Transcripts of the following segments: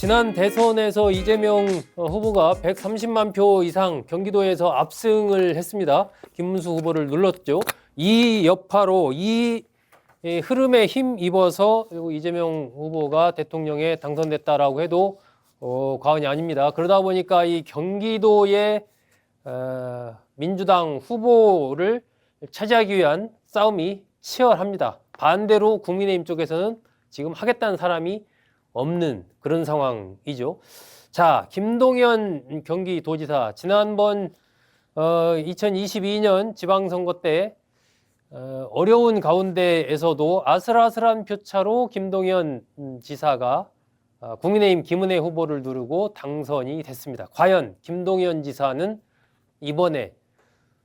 지난 대선에서 이재명 후보가 130만 표 이상 경기도에서 압승을 했습니다. 김문수 후보를 눌렀죠. 이 여파로 이 흐름에 힘입어서 그리고 이재명 후보가 대통령에 당선됐다라고 해도 과언이 아닙니다. 그러다 보니까 이 경기도의 민주당 후보를 차지하기 위한 싸움이 치열합니다. 반대로 국민의힘 쪽에서는 지금 하겠다는 사람이 없는 그런 상황이죠. 자, 김동연 경기도지사 지난번 2022년 지방선거 때 어려운 가운데에서도 아슬아슬한 표차로 김동연 지사가 국민의힘 김은혜 후보를 누르고 당선이 됐습니다. 과연 김동연 지사는 이번에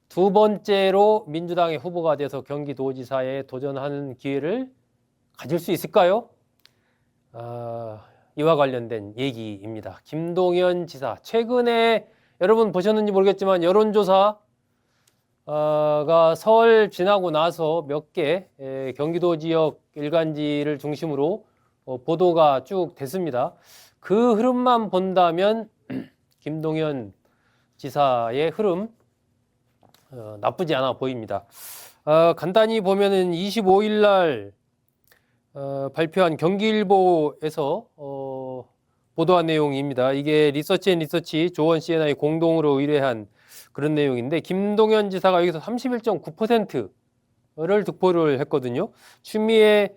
두 번째로 민주당의 후보가 돼서 경기도지사에 도전하는 기회를 가질 수 있을까요? 이와 관련된 얘기입니다. 김동연 지사, 최근에 여러분 보셨는지 모르겠지만 여론조사가 설 지나고 나서 몇 개 경기도 지역 일간지를 중심으로 보도가 쭉 됐습니다. 그 흐름만 본다면 김동연 지사의 흐름 나쁘지 않아 보입니다. 간단히 보면은 25일 날 발표한 경기일보에서 보도한 내용입니다. 이게 리서치앤리서치 조원 C&I 공동으로 의뢰한 그런 내용인데 김동연 지사가 여기서 31.9%를 득표를 했거든요. 추미애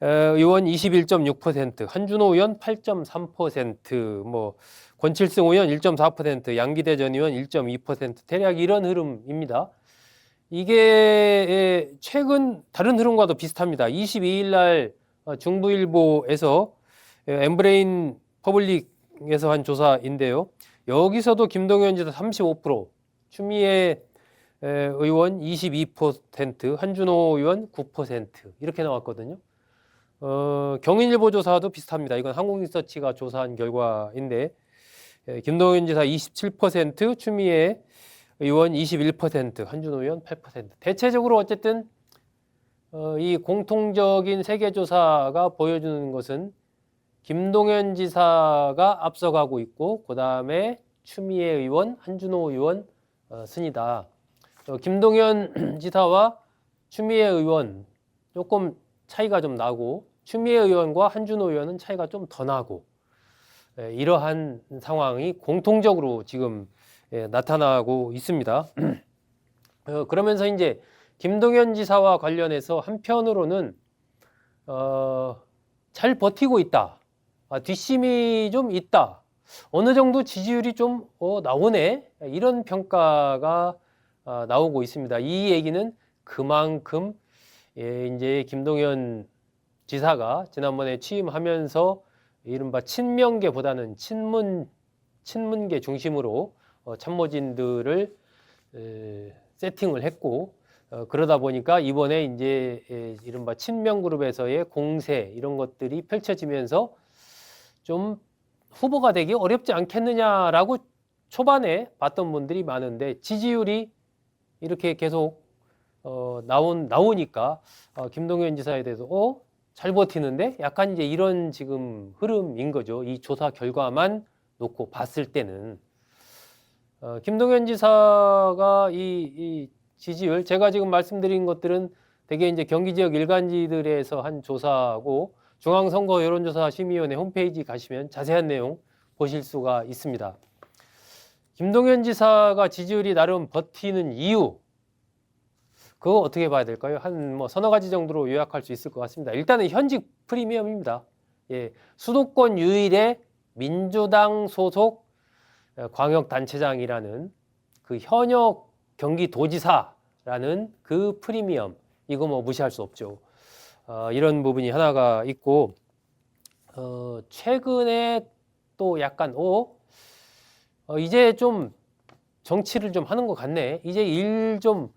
의원 21.6%, 한준호 의원 8.3%, 뭐 권칠승 의원 1.4%, 양기대 전 의원 1.2%, 대략 이런 흐름입니다. 이게 최근 다른 흐름과도 비슷합니다. 22일 날 중부일보에서 엠브레인 퍼블릭에서 한 조사인데요. 여기서도 김동연 지사 35%, 추미애 의원 22%, 한준호 의원 9% 이렇게 나왔거든요. 경인일보 조사도 비슷합니다. 이건 한국리서치가 조사한 결과인데 김동연 지사 27%, 추미애 의원 21%, 한준호 의원 8%. 대체적으로 어쨌든 이 공통적인 세계조사가 보여주는 것은 김동연 지사가 앞서가고 있고 그 다음에 추미애 의원, 한준호 의원 순이다. 김동연 지사와 추미애 의원 조금 차이가 좀 나고 추미애 의원과 한준호 의원은 차이가 좀 더 나고 이러한 상황이 공통적으로 지금 나타나고 있습니다. 그러면서 이제 김동연 지사와 관련해서 한편으로는 잘 버티고 있다. 뒷심이 좀 있다. 어느 정도 지지율이 좀 나오네. 이런 평가가 나오고 있습니다. 이 얘기는 그만큼 이제 김동연 지사가 지난번에 취임하면서 이른바 친명계보다는 친문계 중심으로 참모진들을 세팅을 했고 그러다 보니까 이번에 이제 이른바 친명그룹에서의 공세 이런 것들이 펼쳐지면서 좀 후보가 되기 어렵지 않겠느냐라고 초반에 봤던 분들이 많은데 지지율이 이렇게 계속 나오니까 김동연 지사에 대해서 잘 버티는데 약간 이제 이런 지금 흐름인 거죠. 이 조사 결과만 놓고 봤을 때는 김동연 지사가 이 지지율 제가 지금 말씀드린 것들은 대개 이제 경기 지역 일간지들에서 한 조사고 중앙선거 여론조사 심의위원회 홈페이지 가시면 자세한 내용 보실 수가 있습니다. 김동연 지사가 지지율이 나름 버티는 이유 그거 어떻게 봐야 될까요? 한 뭐 서너 가지 정도로 요약할 수 있을 것 같습니다. 일단은 현직 프리미엄입니다. 수도권 유일의 민주당 소속 광역단체장이라는 그 현역 경기도지사라는 그 프리미엄 이거 뭐 무시할 수 없죠. 이런 부분이 하나가 있고 최근에 또 약간 이제 좀 정치를 좀 하는 것 같네. 이제 일 좀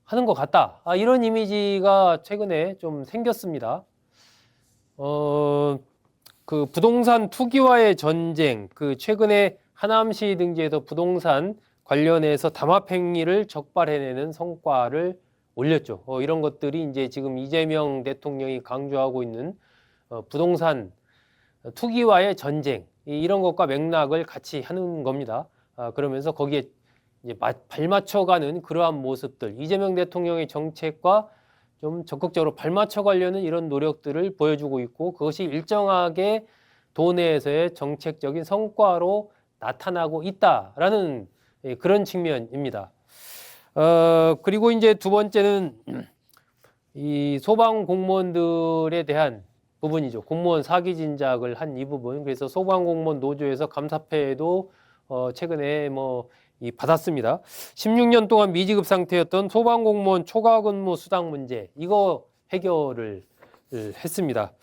하는 것 같다. 이런 이미지가 최근에 좀 생겼습니다. 그 부동산 투기와의 전쟁, 그 최근에 하남시 등지에서 부동산 관련해서 담합행위를 적발해내는 성과를 올렸죠. 이런 것들이 이제 지금 이재명 대통령이 강조하고 있는 부동산 투기와의 전쟁, 이런 것과 맥락을 같이 하는 겁니다. 그러면서 거기에 이제 발맞춰가는 그러한 모습들, 이재명 대통령의 정책과 좀 적극적으로 발맞춰가려는 이런 노력들을 보여주고 있고, 그것이 일정하게 도내에서의 정책적인 성과로 나타나고 있다라는 그런 측면입니다. 그리고 이제 두 번째는 이 소방 공무원들에 대한 부분이죠. 공무원 사기 진작을 한 이 부분. 그래서 소방공무원 노조에서 감사패도 최근에 받았습니다. 16년 동안 미지급 상태였던 소방공무원 초과근무 수당 문제, 이거 해결을 했습니다.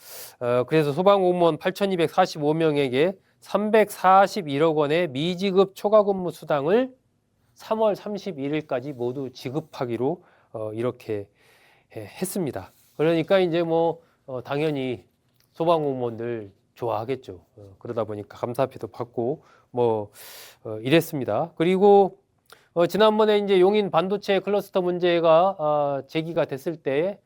그래서 소방공무원 8,245명에게 341억 원의 미지급 초과근무 수당을 3월 31일까지 모두 지급하기로 이렇게 했습니다. 그러니까 이제 당연히 소방공무원들 좋아하겠죠. 그러다 보니까 감사패도 받고 이랬습니다. 그리고 지난번에 이제 용인 반도체 클러스터 문제가 제기가 됐을 때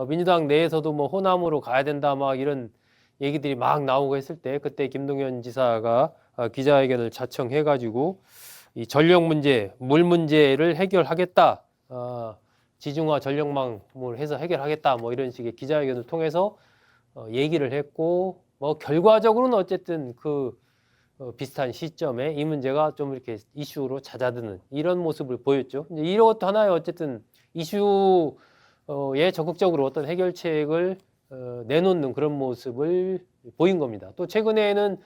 민주당 내에서도 호남으로 가야 된다 막 이런 얘기들이 막 나오고 했을 때, 그때 김동연 지사가 기자회견을 자청해가지고 이 전력 문제, 물 문제를 해결하겠다, 지중화 전력망을 해서 해결하겠다 이런 식의 기자회견을 통해서 얘기를 했고, 결과적으로는 어쨌든 비슷한 시점에 이 문제가 좀 이렇게 이슈로 잦아드는 이런 모습을 보였죠. 이제 이것도 하나의 어쨌든 이슈에 적극적으로 어떤 해결책을 내놓는 그런 모습을 보인 겁니다. 또 최근에는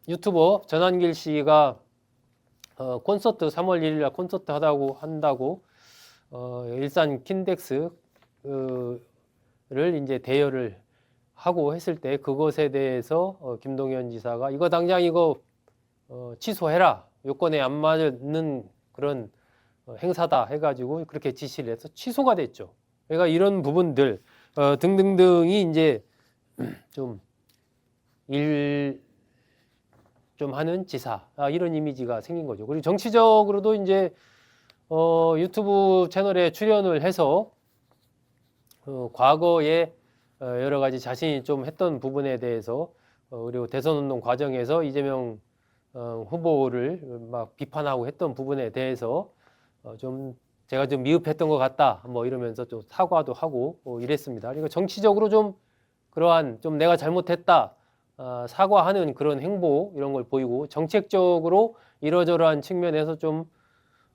유튜버 전한길 씨가 콘서트 3월 1일 날 콘서트 한다고 일산 킨덱스를 이제 대여를 하고 했을 때, 그것에 대해서 김동연 지사가 이거 당장 취소해라, 요건에 안 맞는 그런 행사다 해가지고 그렇게 지시를 해서 취소가 됐죠. 그러니까 이런 부분들 등등등이 이제 좀 하는 지사, 이런 이미지가 생긴 거죠. 그리고 정치적으로도 이제 유튜브 채널에 출연을 해서 과거에 여러 가지 자신이 좀 했던 부분에 대해서 그리고 대선운동 과정에서 이재명 후보를 막 비판하고 했던 부분에 대해서 제가 좀 미흡했던 것 같다 이러면서 좀 사과도 하고 이랬습니다. 그러니까 정치적으로 좀 그러한 내가 잘못했다 사과하는 그런 행보, 이런 걸 보이고, 정책적으로 이러저러한 측면에서 좀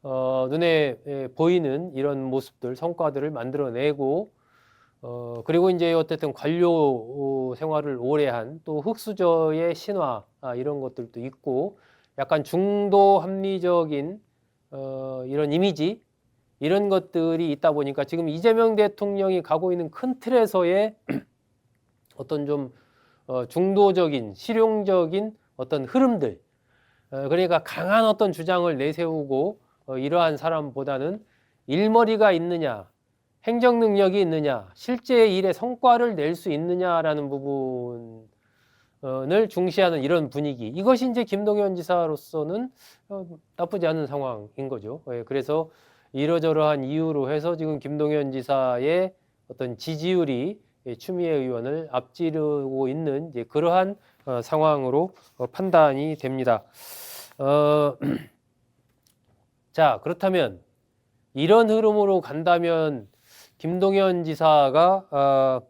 눈에 보이는 이런 모습들, 성과들을 만들어내고, 그리고 이제 어쨌든 관료 생활을 오래 한 또 흑수저의 신화, 이런 것들도 있고, 약간 중도 합리적인 이런 이미지, 이런 것들이 있다 보니까 지금 이재명 대통령이 가고 있는 큰 틀에서의 어떤 좀 중도적인 실용적인 어떤 흐름들, 그러니까 강한 어떤 주장을 내세우고 이러한 사람보다는 일머리가 있느냐, 행정 능력이 있느냐, 실제 일의 성과를 낼 수 있느냐라는 부분을 중시하는 이런 분위기, 이것이 이제 김동연 지사로서는 나쁘지 않은 상황인 거죠. 그래서 이러저러한 이유로 해서 지금 김동연 지사의 어떤 지지율이 추미애 의원을 앞지르고 있는 이제 그러한 상황으로 판단이 됩니다. 자, 그렇다면 이런 흐름으로 간다면 김동연 지사가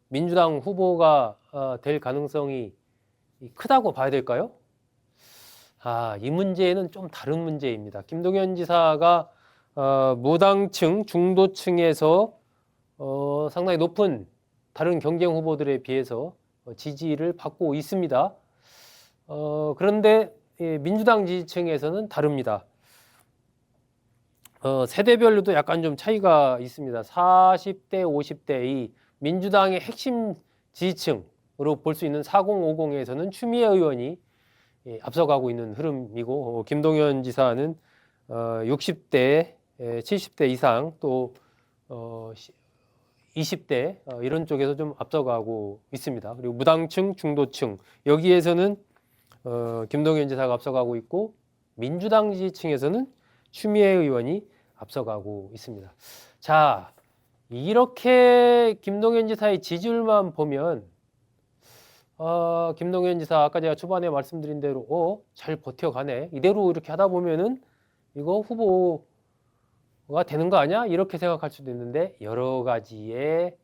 민주당 후보가 될 가능성이 크다고 봐야 될까요? 이 문제는 좀 다른 문제입니다. 김동연 지사가 무당층, 중도층에서 상당히 높은 다른 경쟁 후보들에 비해서 지지를 받고 있습니다. 그런데 민주당 지지층에서는 다릅니다. 세대별로도 약간 좀 차이가 있습니다. 40대, 50대 이 민주당의 핵심 지지층으로 볼 수 있는 4050에서는 추미애 의원이 앞서가고 있는 흐름이고, 김동연 지사는 60대, 70대 이상 또 20대 이런 쪽에서 좀 앞서가고 있습니다. 그리고 무당층, 중도층 여기에서는 김동연 지사가 앞서가고 있고, 민주당 지지층에서는 추미애 의원이 앞서가고 있습니다. 자, 이렇게 김동연 지사의 지지율만 보면 김동연 지사 아까 제가 초반에 말씀드린 대로 잘 버텨가네. 이대로 이렇게 하다 보면은 이거 후보가 되는 거 아니야? 이렇게 생각할 수도 있는데 여러 가지의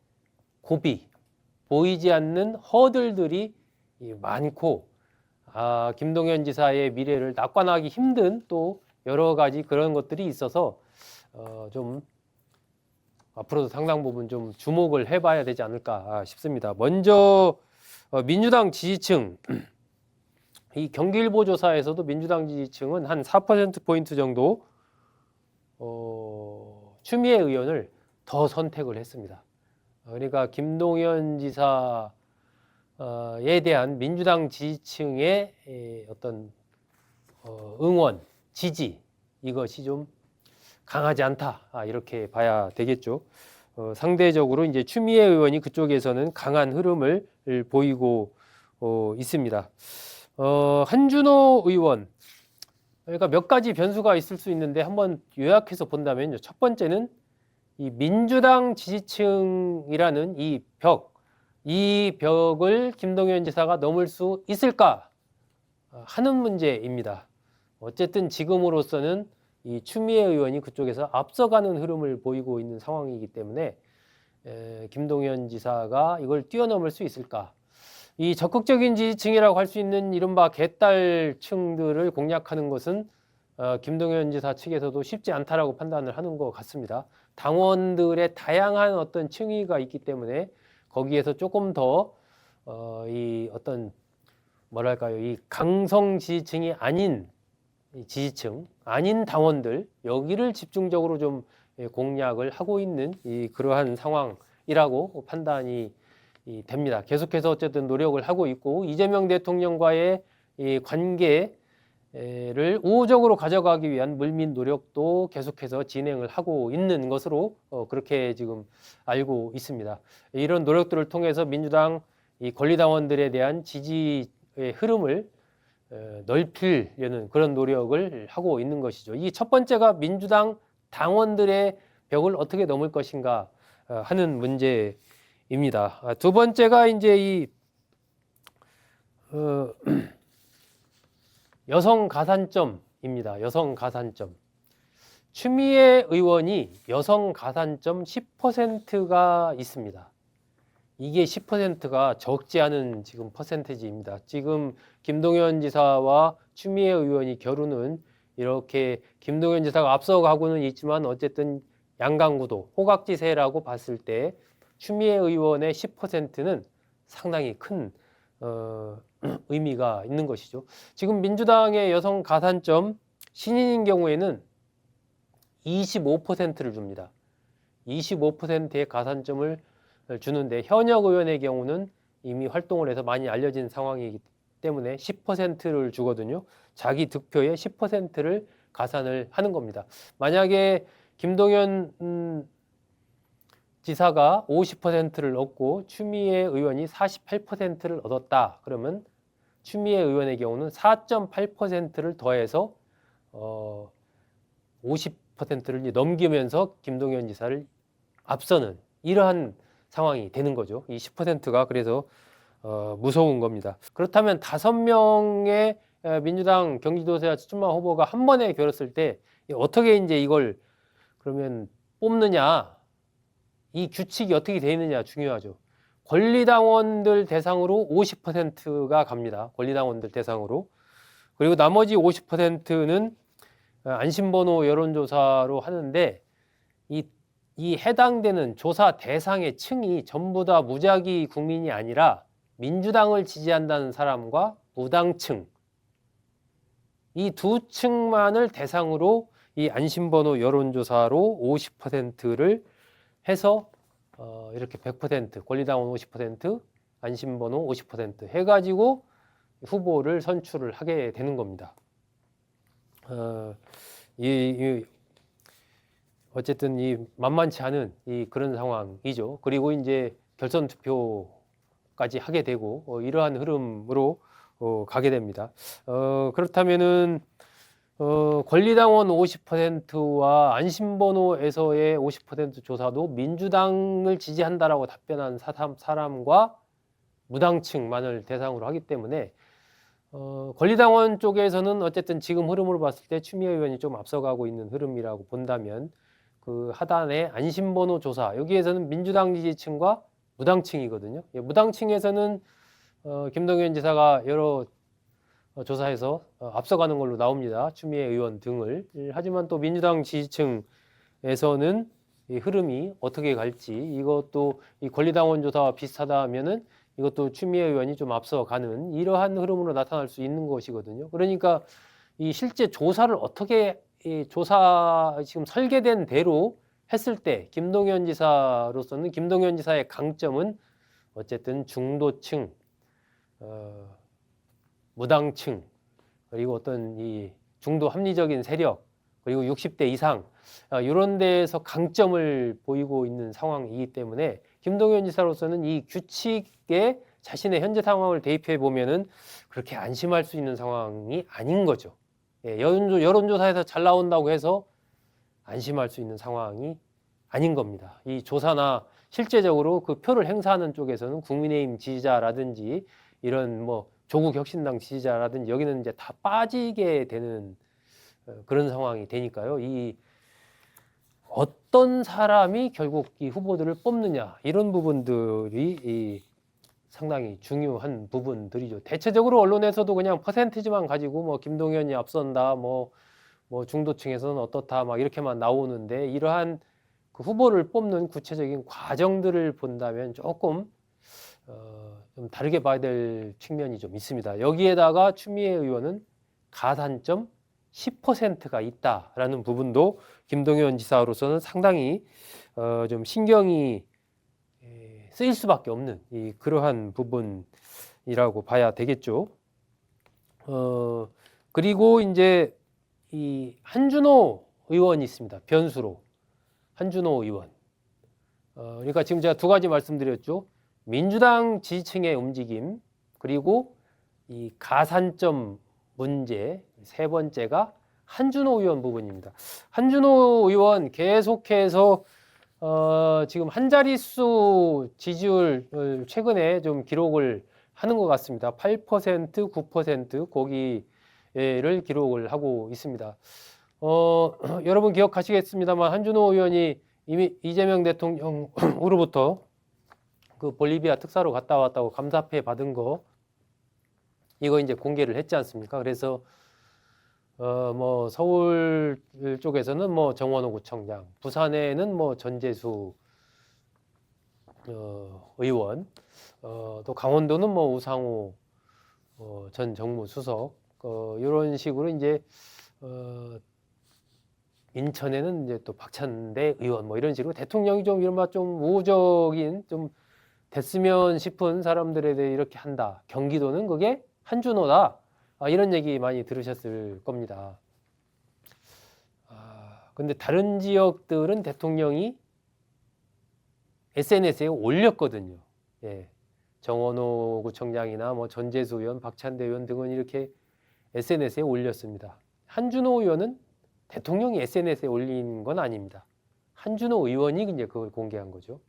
고비, 보이지 않는 허들들이 많고 김동연 지사의 미래를 낙관하기 힘든 또 여러 가지 그런 것들이 있어서 좀 앞으로도 상당 부분 좀 주목을 해봐야 되지 않을까 싶습니다. 먼저 민주당 지지층, 이 경기일보 조사에서도 민주당 지지층은 한 4%포인트 정도 추미애 의원을 더 선택을 했습니다. 그러니까 김동연 지사에 대한 민주당 지지층의 어떤 응원, 지지 이것이 좀 강하지 않다 이렇게 봐야 되겠죠. 상대적으로 이제 추미애 의원이 그쪽에서는 강한 흐름을 보이고 있습니다. 한준호 의원, 그러니까 몇 가지 변수가 있을 수 있는데 한번 요약해서 본다면요. 첫 번째는 이 민주당 지지층이라는 이 벽을 김동연 지사가 넘을 수 있을까 하는 문제입니다. 어쨌든 지금으로서는 이 추미애 의원이 그쪽에서 앞서가는 흐름을 보이고 있는 상황이기 때문에 김동연 지사가 이걸 뛰어넘을 수 있을까? 이 적극적인 지지층이라고 할 수 있는 이른바 개딸층들을 공략하는 것은 김동연 지사 측에서도 쉽지 않다라고 판단을 하는 것 같습니다. 당원들의 다양한 어떤 층위가 있기 때문에 거기에서 조금 더 이 어떤 뭐랄까요, 이 강성 지지층이 아닌 지지층, 아닌 당원들 여기를 집중적으로 좀 공략을 하고 있는 그러한 상황이라고 판단이 됩니다. 계속해서 어쨌든 노력을 하고 있고 이재명 대통령과의 이 관계를 우호적으로 가져가기 위한 물밑 노력도 계속해서 진행을 하고 있는 것으로 그렇게 지금 알고 있습니다. 이런 노력들을 통해서 민주당 이 권리당원들에 대한 지지의 흐름을 넓히려는 그런 노력을 하고 있는 것이죠. 이 첫 번째가 민주당 당원들의 벽을 어떻게 넘을 것인가 하는 문제입니다. 두 번째가 이제 이 여성 가산점입니다. 여성 가산점. 추미애 의원이 여성 가산점 10%가 있습니다. 이게 10%가 적지 않은 지금 퍼센테이지입니다. 지금 김동연 지사와 추미애 의원이 겨루는 이렇게 김동연 지사가 앞서가고는 있지만 어쨌든 양강구도 호각지세라고 봤을 때 추미애 의원의 10%는 상당히 큰 의미가 있는 것이죠. 지금 민주당의 여성 가산점 신인인 경우에는 25%를 줍니다. 25%의 가산점을 주는데 현역 의원의 경우는 이미 활동을 해서 많이 알려진 상황이기 때문에 10%를 주거든요. 자기 득표의 10%를 가산을 하는 겁니다. 만약에 김동연 지사가 50%를 얻고 추미애 의원이 48%를 얻었다. 그러면 추미애 의원의 경우는 4.8%를 더해서 50%를 넘기면서 김동연 지사를 앞서는 이러한 상황이 되는 거죠. 이 10%가 그래서 무서운 겁니다. 그렇다면 5명의 민주당 경기도지사 출마 후보가 한 번에 겨뤘을 때 어떻게 이제 이걸 그러면 뽑느냐, 이 규칙이 어떻게 되어 있느냐 중요하죠. 권리당원들 대상으로 50%가 갑니다. 권리당원들 대상으로. 그리고 나머지 50%는 안심번호 여론조사로 하는데 이 해당되는 조사 대상의 층이 전부 다 무작위 국민이 아니라 민주당을 지지한다는 사람과 무당층 이 두 층만을 대상으로 이 안심번호 여론조사로 50%를 해서 이렇게 100% 권리당원 50% 안심번호 50% 해가지고 후보를 선출을 하게 되는 겁니다. 어쨌든 이 만만치 않은 그런 상황이죠. 그리고 이제 결선 투표까지 하게 되고 이러한 흐름으로 가게 됩니다. 그렇다면은 권리당원 50%와 안심번호에서의 50% 조사도 민주당을 지지한다라고 답변한 사람과 무당층만을 대상으로 하기 때문에 권리당원 쪽에서는 어쨌든 지금 흐름으로 봤을 때 추미애 의원이 좀 앞서가고 있는 흐름이라고 본다면 그 하단의 안심번호 조사 여기에서는 민주당 지지층과 무당층이거든요. 예, 무당층에서는 김동연 지사가 여러 조사에서 앞서가는 걸로 나옵니다. 추미애 의원 등을. 하지만 또 민주당 지지층에서는 이 흐름이 어떻게 갈지 이것도 이 권리당원 조사와 비슷하다 하면은 이것도 추미애 의원이 좀 앞서가는 이러한 흐름으로 나타날 수 있는 것이거든요. 그러니까 이 실제 조사를 어떻게 이 조사 지금 설계된 대로 했을 때 김동연 지사로서는 김동연 지사의 강점은 어쨌든 중도층, 무당층 그리고 어떤 이 중도 합리적인 세력 그리고 60대 이상 이런 데에서 강점을 보이고 있는 상황이기 때문에 김동연 지사로서는 이 규칙에 자신의 현재 상황을 대입해 보면은 그렇게 안심할 수 있는 상황이 아닌 거죠. 예, 여론조사에서 잘 나온다고 해서 안심할 수 있는 상황이 아닌 겁니다. 이 조사나 실제적으로 그 표를 행사하는 쪽에서는 국민의힘 지지자라든지 이런 뭐 조국 혁신당 지지자라든지 여기는 이제 다 빠지게 되는 그런 상황이 되니까요. 이 어떤 사람이 결국 이 후보들을 뽑느냐 이런 부분들이 이 상당히 중요한 부분들이죠. 대체적으로 언론에서도 그냥 퍼센티지만 가지고 뭐 김동연이 앞선다, 뭐 중도층에서는 어떻다, 막 이렇게만 나오는데 이러한 그 후보를 뽑는 구체적인 과정들을 본다면 조금 좀 다르게 봐야 될 측면이 좀 있습니다. 여기에다가 추미애 의원은 가산점 10%가 있다라는 부분도 김동연 지사로서는 상당히 좀 신경이 쓰일 수밖에 없는 그러한 부분이라고 봐야 되겠죠. 그리고 이제 이 한준호 의원이 있습니다. 변수로 한준호 의원. 그러니까 지금 제가 두 가지 말씀드렸죠. 민주당 지지층의 움직임 그리고 이 가산점 문제 세 번째가 한준호 의원 부분입니다. 한준호 의원 계속해서 지금 한 자릿수 지지율 최근에 좀 기록을 하는 것 같습니다. 8%, 9% 거기를 기록을 하고 있습니다. 여러분 기억하시겠습니다만 한준호 의원이 이미 이재명 대통령으로부터 그 볼리비아 특사로 갔다 왔다고 감사패 받은 거 이거 이제 공개를 했지 않습니까? 그래서 뭐 서울 쪽에서는 뭐 정원호 구청장, 부산에는 뭐 전재수 의원, 또 강원도는 뭐 우상호 전 정무수석 이런 식으로 이제 인천에는 이제 또 박찬대 의원 뭐 이런 식으로 대통령이 좀 이른바 좀 우호적인 좀 됐으면 싶은 사람들에 대해 이렇게 한다. 경기도는 그게 한준호다. 이런 얘기 많이 들으셨을 겁니다. 근데 다른 지역들은 대통령이 SNS에 올렸거든요. 예. 정원호 구청장이나 뭐 전재수 의원, 박찬대 의원 등은 이렇게 SNS에 올렸습니다. 한준호 의원은 대통령이 SNS에 올린 건 아닙니다. 한준호 의원이 이제 그걸 공개한 거죠.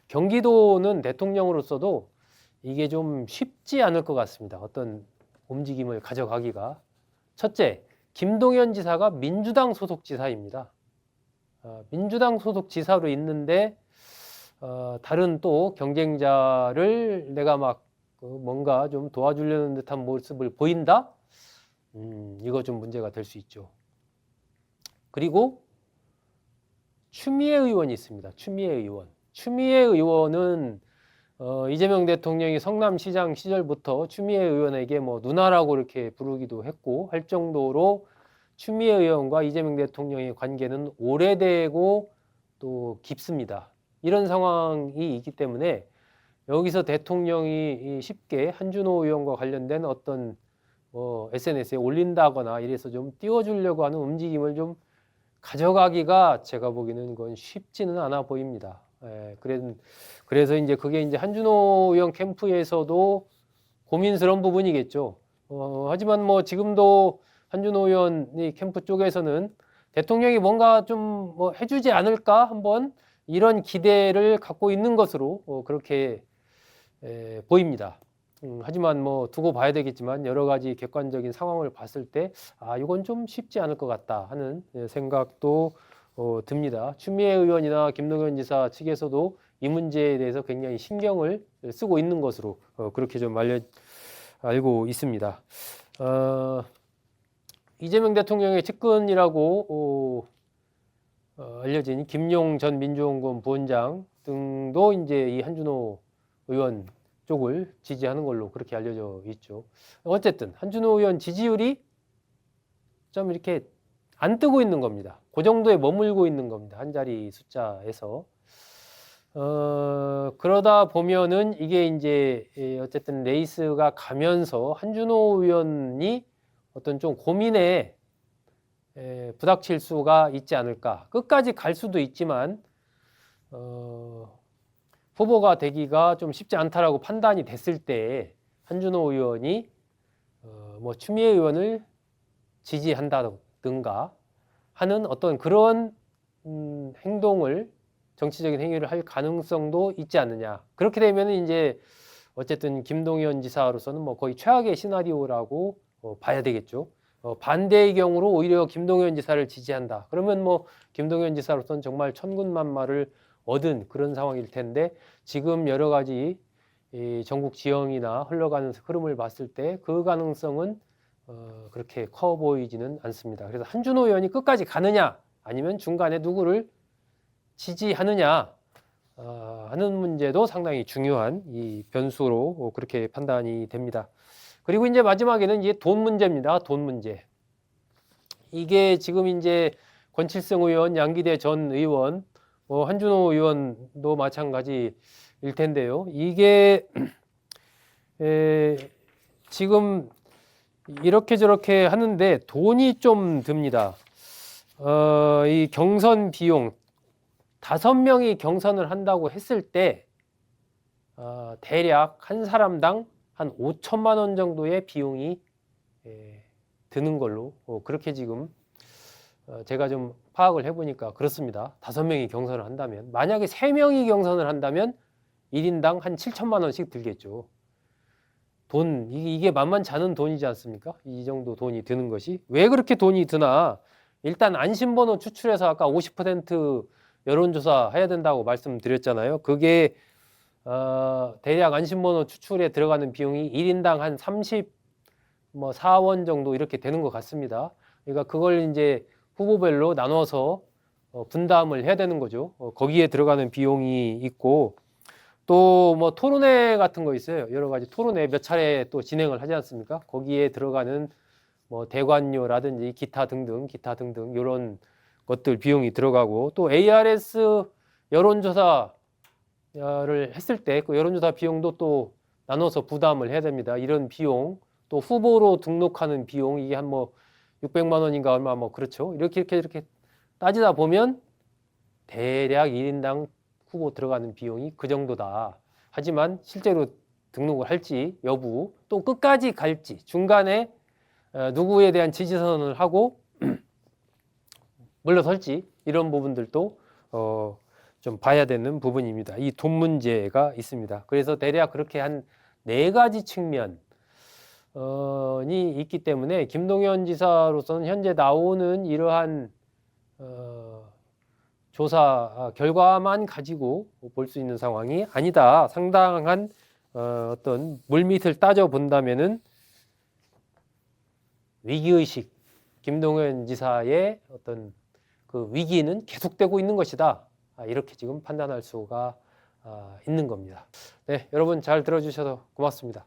경기도는 대통령으로서도 이게 좀 쉽지 않을 것 같습니다. 어떤 움직임을 가져가기가. 첫째, 김동연 지사가 민주당 소속 지사입니다. 민주당 소속 지사로 있는데 다른 또 경쟁자를 내가 막 뭔가 좀 도와주려는 듯한 모습을 보인다? 이거 좀 문제가 될 수 있죠. 그리고 추미애 의원이 있습니다. 추미애 의원. 추미애 의원은 이재명 대통령이 성남시장 시절부터 추미애 의원에게 뭐 누나라고 이렇게 부르기도 했고 할 정도로 추미애 의원과 이재명 대통령의 관계는 오래되고 또 깊습니다. 이런 상황이 있기 때문에 여기서 대통령이 쉽게 한준호 의원과 관련된 어떤 SNS에 올린다거나 이래서 좀 띄워주려고 하는 움직임을 좀 가져가기가 제가 보기에는 그건 쉽지는 않아 보입니다. 예, 그래서 이제 그게 이제 한준호 의원 캠프에서도 고민스러운 부분이겠죠. 하지만 뭐 지금도 한준호 의원 캠프 쪽에서는 대통령이 뭔가 좀 뭐 해주지 않을까 한번 이런 기대를 갖고 있는 것으로 그렇게 보입니다. 하지만 뭐 두고 봐야 되겠지만 여러 가지 객관적인 상황을 봤을 때 이건 좀 쉽지 않을 것 같다 하는 생각도 듭니다. 추미애 의원이나 김동연 지사 측에서도 이 문제에 대해서 굉장히 신경을 쓰고 있는 것으로 그렇게 좀 알고 있습니다. 이재명 대통령의 측근이라고 알려진 김용 전 민주연구원 부원장 등도 이제 이 한준호 의원 쪽을 지지하는 걸로 그렇게 알려져 있죠. 어쨌든 한준호 의원 지지율이 좀 이렇게 안 뜨고 있는 겁니다. 그 정도에 머물고 있는 겁니다. 한 자리 숫자에서. 그러다 보면은 이게 이제 어쨌든 레이스가 가면서 한준호 의원이 어떤 좀 고민에 부닥칠 수가 있지 않을까. 끝까지 갈 수도 있지만 후보가 되기가 좀 쉽지 않다라고 판단이 됐을 때 한준호 의원이 뭐 추미애 의원을 지지한다든가 하는 어떤 그런 행동을 정치적인 행위를 할 가능성도 있지 않느냐. 그렇게 되면 이제 어쨌든 김동연 지사로서는 뭐 거의 최악의 시나리오라고 봐야 되겠죠. 반대의 경우로 오히려 김동연 지사를 지지한다. 그러면 뭐 김동연 지사로서는 정말 천군만마를 얻은 그런 상황일 텐데 지금 여러 가지 전국 지형이나 흘러가는 흐름을 봤을 때 그 가능성은 그렇게 커 보이지는 않습니다. 그래서 한준호 의원이 끝까지 가느냐 아니면 중간에 누구를 지지하느냐 하는 문제도 상당히 중요한 이 변수로 그렇게 판단이 됩니다. 그리고 이제 마지막에는 이제 돈 문제입니다. 돈 문제. 이게 지금 이제 권칠성 의원, 양기대 전 의원, 한준호 의원도 마찬가지일 텐데요. 이게 지금 이렇게 저렇게 하는데 돈이 좀 듭니다. 이 경선 비용 5명이 경선을 한다고 했을 때 대략 한 사람당 한 5천만 원 정도의 비용이 드는 걸로 그렇게 지금 제가 좀 파악을 해보니까 그렇습니다. 5명이 경선을 한다면 만약에 3명이 경선을 한다면 1인당 한 7천만 원씩 들겠죠. 돈 이게 만만치 않은 돈이지 않습니까? 이 정도 돈이 드는 것이 왜 그렇게 돈이 드나 일단 안심번호 추출해서 아까 50% 여론조사 해야 된다고 말씀드렸잖아요. 그게 대략 안심번호 추출에 들어가는 비용이 1인당 한 34원 정도 이렇게 되는 것 같습니다. 그러니까 그걸 이제 후보별로 나눠서 분담을 해야 되는 거죠. 거기에 들어가는 비용이 있고 또 뭐 토론회 같은 거 있어요. 여러 가지 토론회 몇 차례 또 진행을 하지 않습니까? 거기에 들어가는 뭐 대관료라든지 기타 등등 이런 것들 비용이 들어가고 또 ARS 여론조사를 했을 때 그 여론조사 비용도 또 나눠서 부담을 해야 됩니다. 이런 비용 또 후보로 등록하는 비용 이게 한 뭐 600만 원인가 얼마 뭐 그렇죠. 이렇게 따지다 보면 대략 1인당 후보 들어가는 비용이 그 정도다. 하지만 실제로 등록을 할지 여부 또 끝까지 갈지 중간에 누구에 대한 지지선언을 하고 물러설지 이런 부분들도 좀 봐야 되는 부분입니다. 이 돈 문제가 있습니다. 그래서 대략 그렇게 한 4가지 측면이 있기 때문에 김동연 지사로서는 현재 나오는 이러한 조사 결과만 가지고 볼 수 있는 상황이 아니다. 상당한 어떤 물밑을 따져 본다면은 위기의식, 김동연 지사의 어떤 그 위기는 계속되고 있는 것이다. 이렇게 지금 판단할 수가 있는 겁니다. 네, 여러분 잘 들어주셔서 고맙습니다.